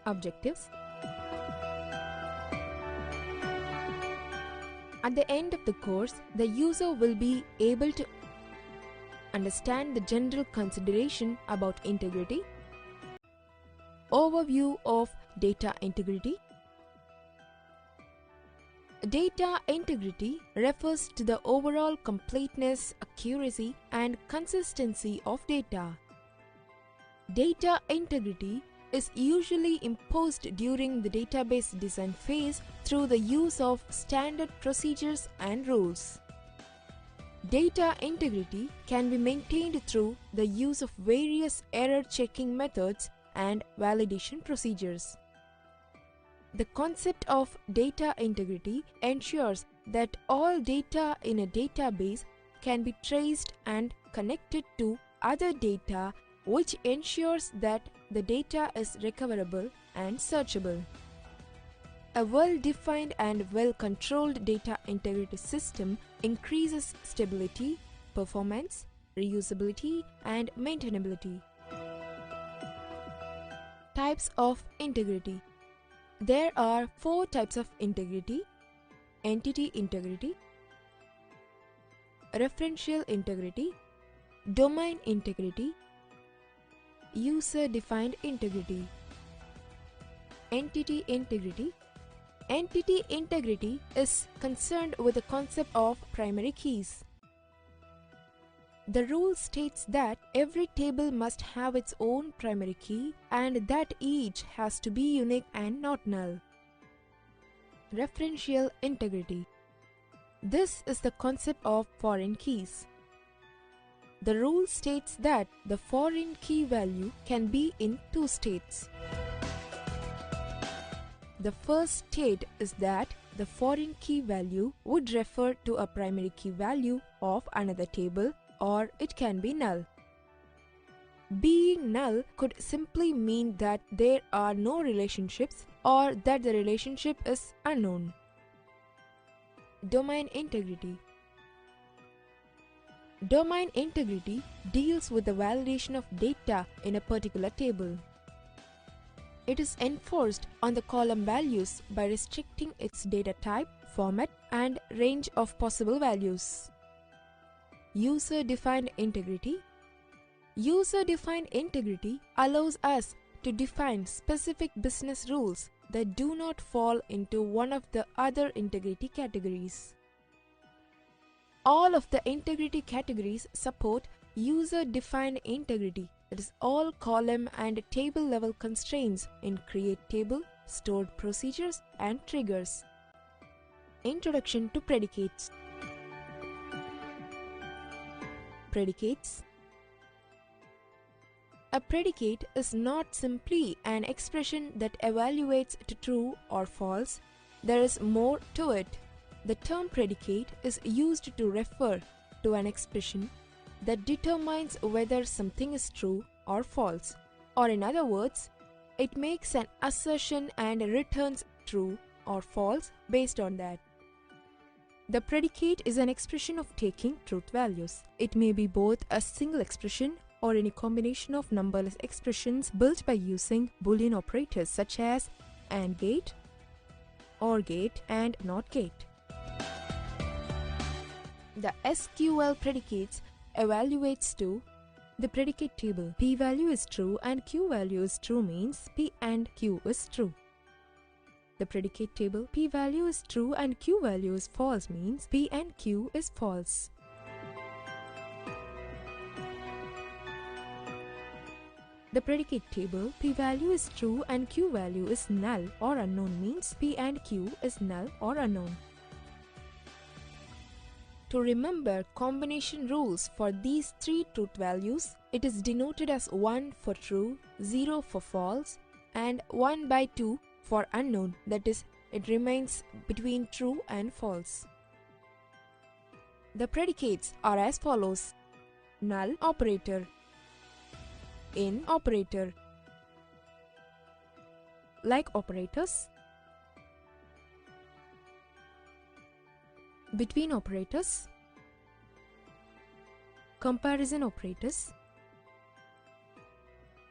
Objectives. At the end of the course, the user will be able to understand the general consideration about integrity, overview of data integrity. Data integrity refers to the overall completeness, accuracy, and consistency of data. Data integrity is usually imposed during the database design phase through the use of standard procedures and rules. Data integrity can be maintained through the use of various error checking methods and validation procedures. The concept of data integrity ensures that all data in a database can be traced and connected to other data, which ensures that the data is recoverable and searchable. A well-defined and well-controlled data integrity system increases stability, performance, reusability, and maintainability. Types of integrity. There are 4 types of integrity: entity integrity, referential integrity, domain integrity, user-defined integrity. Entity integrity. Entity integrity is concerned with the concept of primary keys. The rule states that every table must have its own primary key and that each has to be unique and not null. Referential integrity. This is the concept of foreign keys. The rule states that the foreign key value can be in 2 states. The first state is that the foreign key value would refer to a primary key value of another table, or it can be null. Being null could simply mean that there are no relationships or that the relationship is unknown. Domain integrity. Domain integrity deals with the validation of data in a particular table. It is enforced on the column values by restricting its data type, format, and range of possible values. User-defined integrity. User-defined integrity allows us to define specific business rules that do not fall into one of the other integrity categories. All of the integrity categories support user-defined integrity, that is, all column and table level constraints in create table, stored procedures, and triggers. Introduction to predicates. Predicates. A predicate is not simply an expression that evaluates to true or false. There is more to it. The term predicate is used to refer to an expression that determines whether something is true or false, or in other words, it makes an assertion and returns true or false based on that. The predicate is an expression of taking truth values. It may be both a single expression or any combination of numberless expressions built by using Boolean operators such as AND gate, OR gate, and NOT gate. The SQL predicates evaluates to the predicate table. P value is true and Q value is true means P and Q is true. The predicate table P value is true and Q value is false means P and Q is false. The predicate table P value is true and Q value is null or unknown means P and Q is null or unknown. To remember combination rules for these 3 truth values, it is denoted as 1 for true, 0 for false, and 1 by 2 for unknown, that is, it remains between true and false. The predicates are as follows: null operator, in operator, like operators, between operators, comparison operators,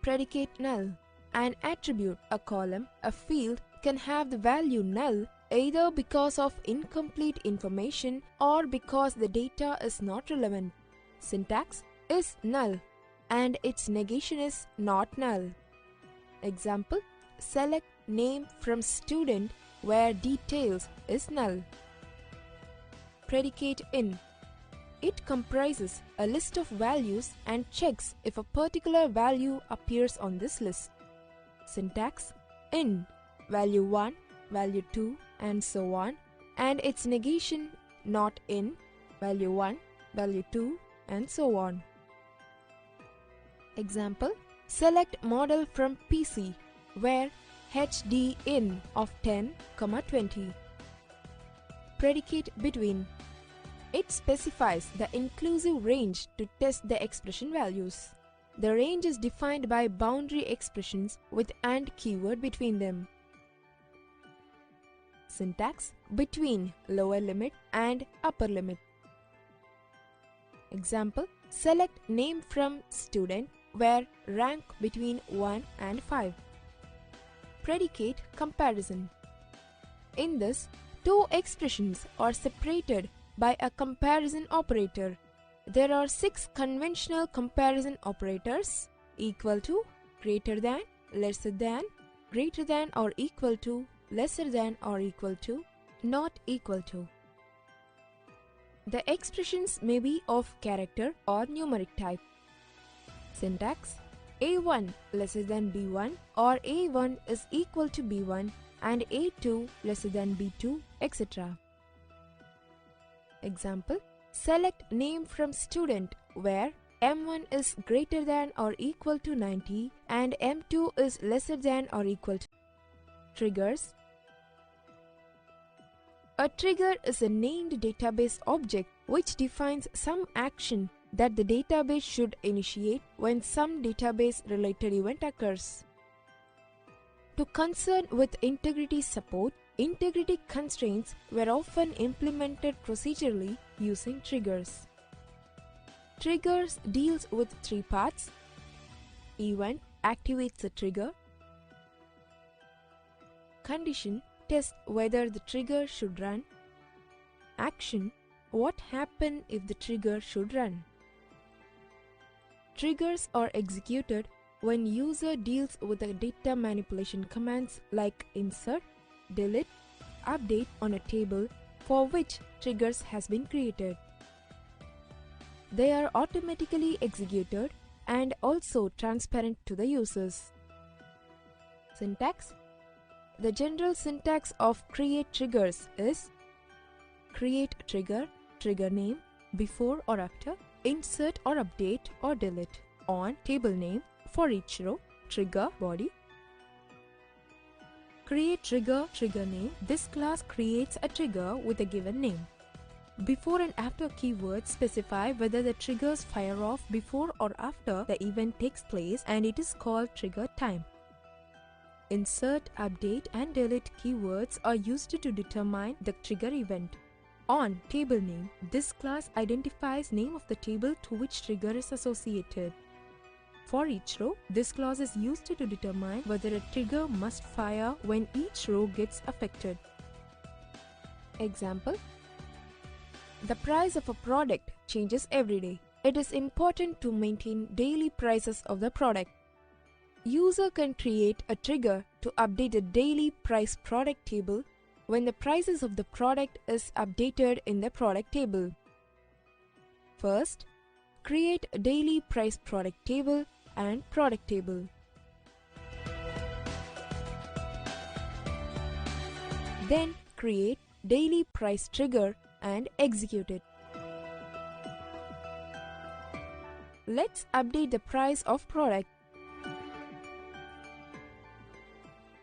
predicate null, An attribute, a column, a field can have the value null either because of incomplete information or because the data is not relevant. Syntax is null and its negation is not null. Example: select name from student where details is null. Predicate in. It comprises a list of values and checks if a particular value appears on this list. Syntax: in, value 1, value 2 and so on, and its negation not in, value 1, value 2 and so on. Example: select model from PC where HD in of 10, 20. Predicate between. It specifies the inclusive range to test the expression values. The range is defined by boundary expressions with AND keyword between them. Syntax: between lower limit and upper limit. Example: select name from student where rank between 1 and 5. Predicate comparison. In this, two expressions are separated by a comparison operator. There are 6 conventional comparison operators: equal to, greater than, lesser than, greater than or equal to, lesser than or equal to, not equal to. The expressions may be of character or numeric type. Syntax: A1 lesser than B1 or A1 is equal to B1 and A2 lesser than B2, etc. Example: select name from student where M1 is greater than or equal to 90 and M2 is lesser than or equal to. Triggers. A trigger is a named database object which defines some action that the database should initiate when some database-related event occurs. To concern with integrity support, integrity constraints were often implemented procedurally using triggers. Triggers deals with 3 parts. Event activates the trigger. Condition tests whether the trigger should run. Action: what happens if the trigger should run. Triggers are executed when user deals with the data manipulation commands like insert, delete, update on a table for which triggers has been created. They are automatically executed and also transparent to the users. Syntax. The general syntax of create triggers is create trigger, trigger name, before or after, insert or update or delete, on table name, for each row, trigger body. Create trigger, trigger name. This class creates a trigger with a given name. Before and after keywords specify whether the triggers fire off before or after the event takes place and it is called trigger time. Insert, update and delete keywords are used to determine the trigger event. On table name, this class identifies name of the table to which trigger is associated. For each row, this clause is used to determine whether a trigger must fire when each row gets affected. Example: the price of a product changes every day. It is important to maintain daily prices of the product. User can create a trigger to update the daily price product table when the prices of the product is updated in the product table. First, create a daily price product table and product table. Then create daily price trigger and execute it. Let's update the price of product.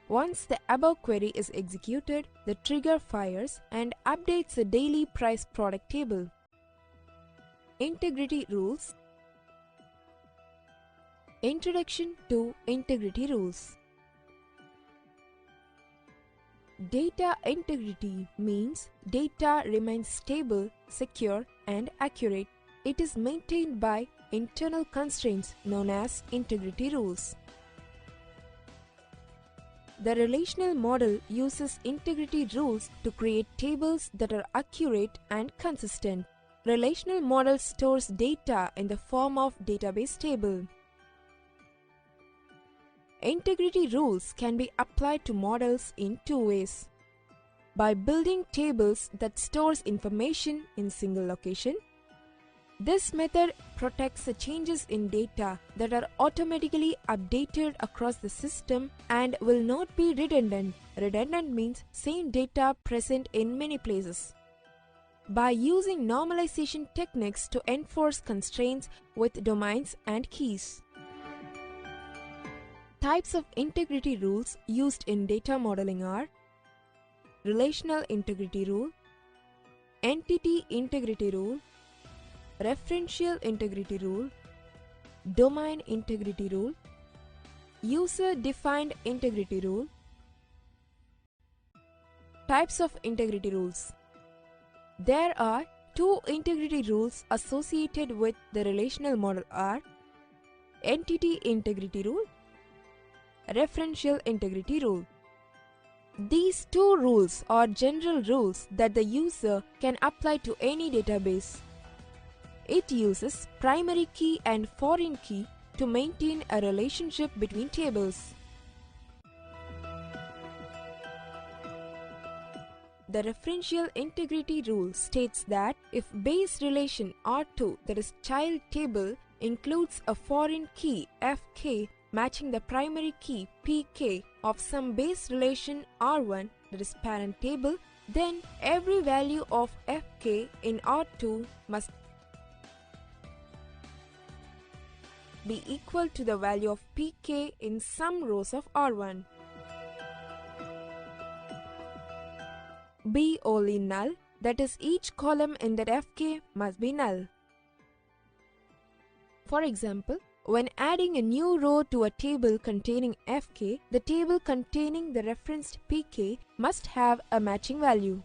Once the above query is executed, the trigger fires and updates the daily price product table. Integrity rules. Introduction to integrity rules. Data integrity means data remains stable, secure, and accurate. It is maintained by internal constraints known as integrity rules. The relational model uses integrity rules to create tables that are accurate and consistent. Relational model stores data in the form of database table. Integrity rules can be applied to models in two ways. By building tables that stores information in single location. This method protects the changes in data that are automatically updated across the system and will not be redundant. Redundant means same data present in many places. By using normalization techniques to enforce constraints with domains and keys. Types of integrity rules used in data modeling are Relational integrity rule, Entity integrity rule, Referential integrity rule, Domain integrity rule, User-defined integrity rule. Types of integrity rules. There are two integrity rules associated with the relational model are Entity integrity rule, Referential integrity rule. These two rules are general rules that the user can apply to any database. It uses primary key and foreign key to maintain a relationship between tables. The referential integrity rule states that if base relation R2, that is child table, includes a foreign key Fk matching the primary key Pk of some base relation R1, that is parent table, then every value of Fk in R2 must be equal to the value of Pk in some rows of R1. Be only null, that is each column in that Fk must be null. For example, when adding a new row to a table containing Fk, the table containing the referenced Pk must have a matching value.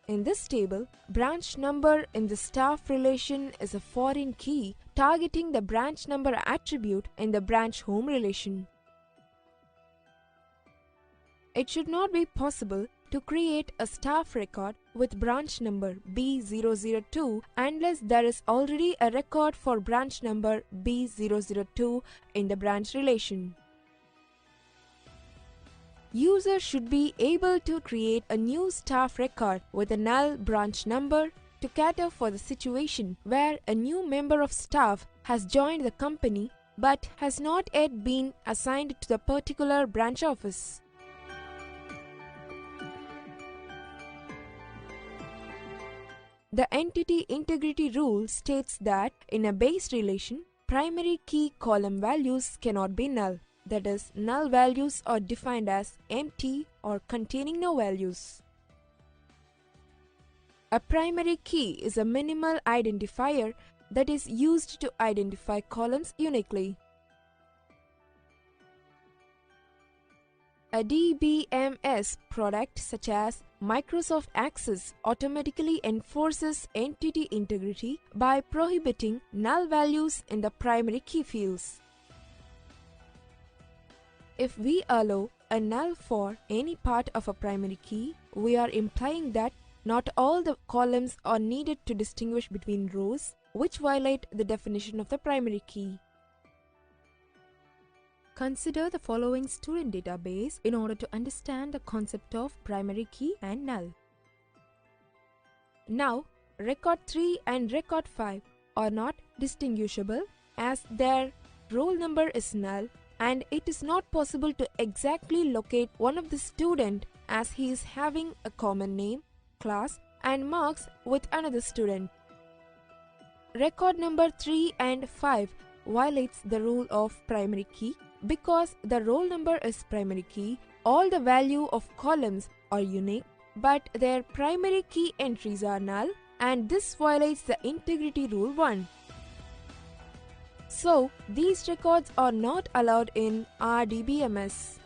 In this table, branch number in the staff relation is a foreign key targeting the branch number attribute in the branch home relation. It should not be possible to create a staff record with branch number B002 unless there is already a record for branch number B002 in the branch relation. User should be able to create a new staff record with a null branch number to cater for the situation where a new member of staff has joined the company but has not yet been assigned to the particular branch office. The entity integrity rule states that in a base relation, primary key column values cannot be null. That is, null values are defined as empty or containing no values. A primary key is a minimal identifier that is used to identify columns uniquely. A IDMS product such as Microsoft Access automatically enforces entity integrity by prohibiting null values in the primary key fields. If we allow a null for any part of a primary key, we are implying that not all the columns are needed to distinguish between rows, which violate the definition of the primary key. Consider the following student database in order to understand the concept of primary key and null. Now, record 3 and record 5 are not distinguishable as their roll number is null and it is not possible to exactly locate one of the student as he is having a common name, class and marks with another student. Record number 3 and 5 violates the rule of primary key because the roll number is primary key. All the value of columns are unique but their primary key entries are null and this violates the integrity rule 1. So, these records are not allowed in IDMS.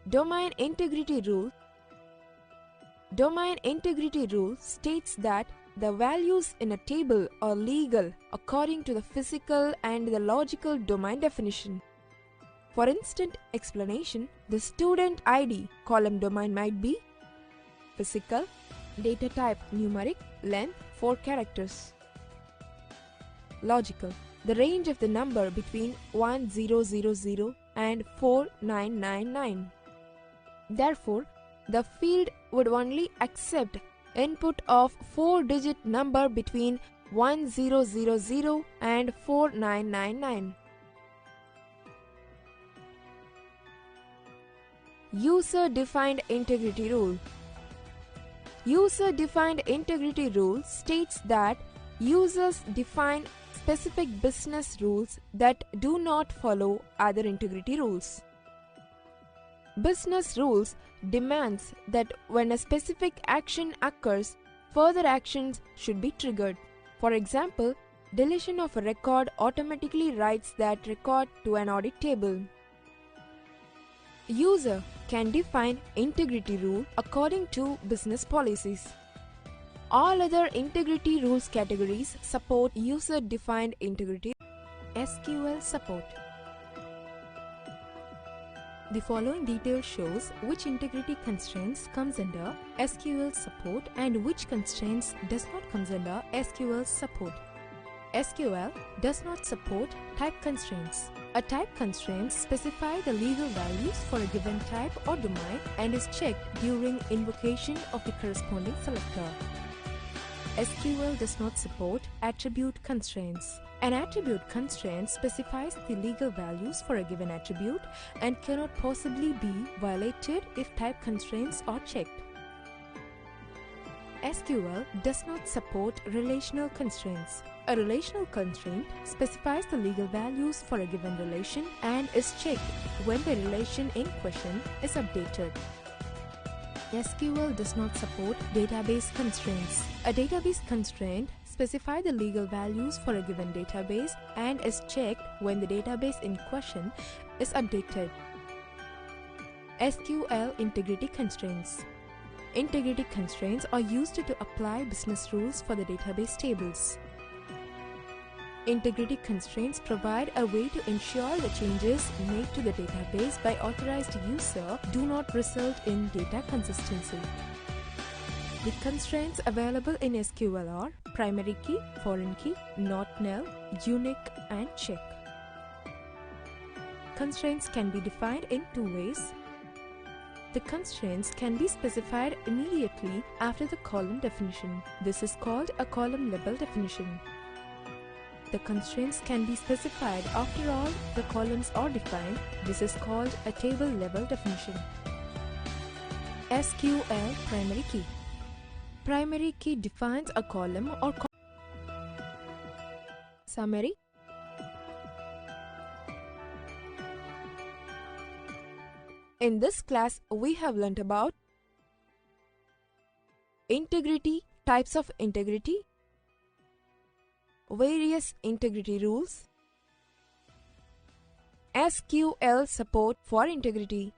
Domain integrity rule. Domain integrity rule states that the values in a table are legal according to the physical and the logical domain definition. For instant explanation, the student ID column domain might be physical, data type numeric, length 4 characters. Logical, the range of the number between 1000 and 4999. Therefore, the field would only accept input of 4-digit number between 1000 and 4999. User-defined integrity rule. User-defined integrity rule states that users define specific business rules that do not follow other integrity rules. Business rules demands that when a specific action occurs, further actions should be triggered. For example, deletion of a record automatically writes that record to an audit table. User can define integrity rule according to business policies. All other integrity rules categories support user-defined integrity. SQL support. The following detail shows which integrity constraints comes under SQL support and which constraints does not comes under SQL support. SQL does not support type constraints. A type constraint specifies the legal values for a given type or domain and is checked during invocation of the corresponding selector. SQL does not support attribute constraints. An attribute constraint specifies the legal values for a given attribute and cannot possibly be violated if type constraints are checked. SQL does not support relational constraints. A relational constraint specifies the legal values for a given relation and is checked when the relation in question is updated. SQL does not support database constraints. A database constraint specifies the legal values for a given database and is checked when the database in question is updated. SQL integrity constraints. Integrity constraints are used to apply business rules for the database tables. Integrity constraints provide a way to ensure the changes made to the database by authorized user do not result in data consistency. The constraints available in SQL are primary key, foreign key, not null, unique, and check. Constraints can be defined in two ways. The constraints can be specified immediately after the column definition. This is called a column level definition. The constraints can be specified after all the columns are defined. This is called a table level definition. SQL primary key. Primary key defines a column or summary. In this class, we have learnt about integrity, types of integrity, various integrity rules, SQL support for integrity.